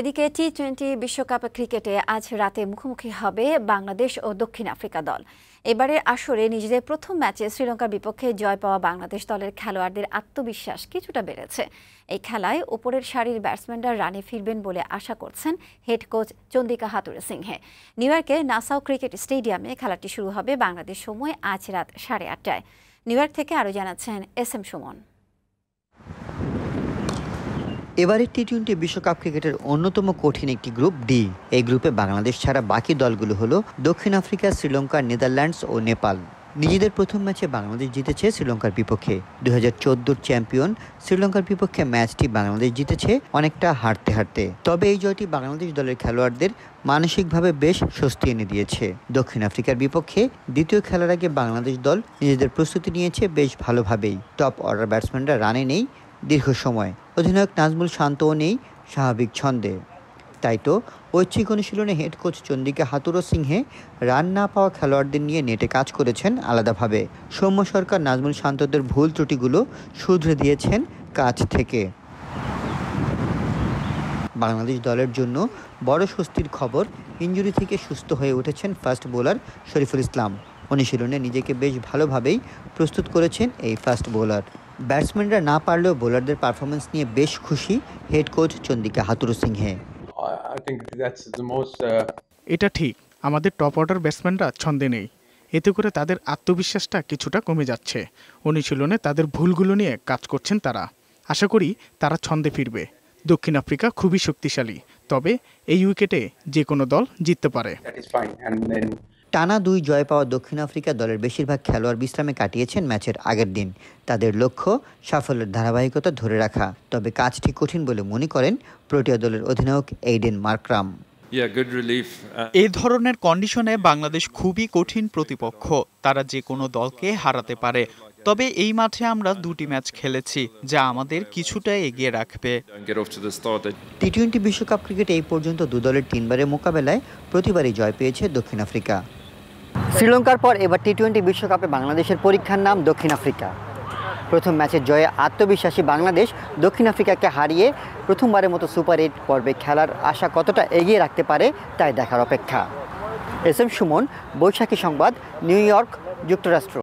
এদিকে টি-20 বিশ্বকাপ ক্রিকেটে আজ রাতে মুখোমুখি হবে বাংলাদেশ ও দক্ষিণ আফ্রিকা দল। এবারের আসরে নিজেদের প্রথম ম্যাচে শ্রীলঙ্কার বিপক্ষে জয় পাওয়া বাংলাদেশ দলের খেলোয়াড়দের আত্মবিশ্বাস কিছুটা বেড়েছে। এই খেলায় ওপরের সারির ব্যাটসম্যানরা রানে ফিরবেন বলে আশা করছেন head coach Chandika Hathurusingha. New ইয়র্কের নাসাউ ক্রিকেট স্টেডিয়ামে খেলাটি শুরু হবে বাংলাদেশ সময় আজ রাত 8:30টায়। নিউ ইয়র্ক থেকে আরও জানাচ্ছেন SM সুমন। এবারের টি-20 বিশ্বকাপ ক্রিকেটের অন্যতম কঠিন একটি গ্রুপ ডি। এই গ্রুপে বাংলাদেশ ছাড়া বাকি দলগুলো হলো দক্ষিণ আফ্রিকা, শ্রীলঙ্কা, নেদারল্যান্ডস ও নেপাল। নিজেদের প্রথম ম্যাচে বাংলাদেশ জিতেছে শ্রীলঙ্কার বিপক্ষে। 2014 চ্যাম্পিয়ন শ্রীলঙ্কার বিপক্ষে ম্যাচটি বাংলাদেশ জিতেছে অনেকটা হারতে হারতে। তবে এই জয়টি বাংলাদেশ দলের খেলোয়াড়দের মানসিকভাবে বেশ স্বস্তি এনে দিয়েছে। দক্ষিণ আফ্রিকার বিপক্ষে দ্বিতীয় খেলার আগে বাংলাদেশ দল নিজেদের প্রস্তুতি নিয়েছে বেশ ভালোভাবেই। টপ অর্ডার ব্যাটসম্যানরা রানে নেই দীর্ঘ সময়, অধিনায়ক নাজমুল শান্তও নেই স্বাভাবিক ছন্দে। তাই তো ঐচ্ছিক অনুশীলনে head coach Chandika Hathurusingha run না পাওয়া খেলোয়াড়দের নিয়ে নেটে কাজ করেছেন আলাদাভাবে। সৌম্য সরকার নাজমুল শান্তদের ভুল ত্রুটিগুলো শুধরে দিয়েছেন কাছ থেকে। বাংলাদেশ দলের জন্য বড় স্বস্তির খবর, ইনজুরি থেকে সুস্থ হয়ে উঠেছেন ফাস্ট বোলার শরীফুল ইসলাম। অনুশীলনে নিজেকে বেশ ভালোভাবেই প্রস্তুত করেছেন এই ফাস্ট বোলার। ব্যাটসম্যানরা না পারলেও বোলারদের পারফরমেন্স নিয়ে বেশ খুশি হেড কোচ চন্দিকা হাথুরুসিংহে। এটা ঠিক, আমাদের টপ অর্ডার ব্যাটসম্যানরা ছন্দে নেই, এতে করে তাদের আত্মবিশ্বাসটা কিছুটা কমে যাচ্ছে। অনুশীলনে তাদের ভুলগুলো নিয়ে কাজ করছেন তারা। আশা করি তারা ছন্দে ফিরবে। দক্ষিণ আফ্রিকা খুবই শক্তিশালী, তবে এই উইকেটে যে কোনো দল জিততে পারে। টানা 2 জয় পাওয়া দক্ষিণ আফ্রিকা দলের বেশিরভাগ খেলোয়াড় বিশ্রামে কাটিয়েছেন ম্যাচের আগের দিন। তাদের লক্ষ্য সাফল্যের ধারাবাহিকতা ধরে রাখা, তবে কাজটি কঠিন বলে মনে করেন প্রোটিয়া দলের অধিনায়ক এইডেন মার্করাম। এই ধরনের কন্ডিশনে বাংলাদেশ খুবই কঠিন প্রতিপক্ষ, তারা যে কোনো দলকে হারাতে পারে। তবে এই মাঠে আমরা 2টি ম্যাচ খেলেছি, যা আমাদের কিছুটা এগিয়ে রাখবে। টি-20 বিশ্বকাপ ক্রিকেটে এই পর্যন্ত 2 দলের 3 বারের মোকাবেলায় প্রতিবারই জয় পেয়েছে দক্ষিণ আফ্রিকা। শ্রীলঙ্কার পর এবার টি-20 বিশ্বকাপে বাংলাদেশের পরীক্ষার নাম দক্ষিণ আফ্রিকা। প্রথম ম্যাচের জয়ে আত্মবিশ্বাসী বাংলাদেশ দক্ষিণ আফ্রিকাকে হারিয়ে প্রথমবারের মতো সুপার 8 পর্বে খেলার আশা কতটা এগিয়ে রাখতে পারে তাই দেখার অপেক্ষা। SM সুমন, বৈশাখী সংবাদ, নিউ ইয়র্ক, যুক্তরাষ্ট্র।